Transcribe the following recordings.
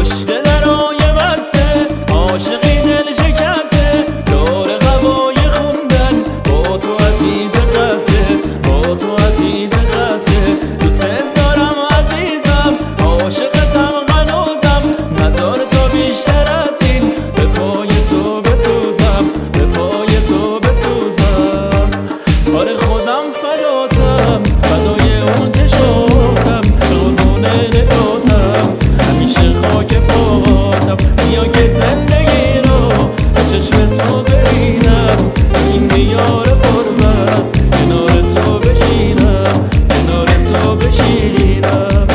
پشت درای بسته عاشقی دل شکسته دور هوای خوندن با تو عزیز خسته با تو عزیز خسته دوست دارم عزیزم عاشقتم هنوزم نذار تا بیشتر از این به پای تو بسوزم به پای تو بسوزم آره خودم فداتم فدای اون چشاتم قربون نگاتم همیشه خاک پاتم بیا که زندگی رو به چشم تو ببینم این دیار غربت کنار تو بشینم کنار تو بشینم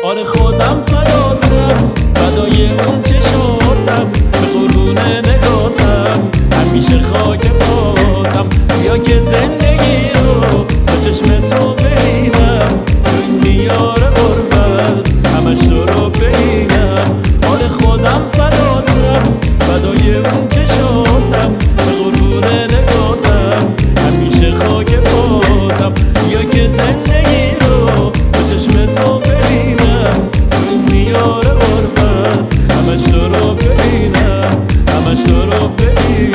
آره خودم فداتم فدای اون چشاتم به قربون نگاتم همیشه خاک پاتم بیا که زندگی رو به چشم تو ببینم تو این دیار غربت همش تو رو ببینم آره خودم فداتم فدای اون چشاتم به قربون نگاتم همیشه خاک پاتم بیا که زندگی رو به چشم تو ببینم دیار غربت همش تو رو ببینم همش تو رو ببینم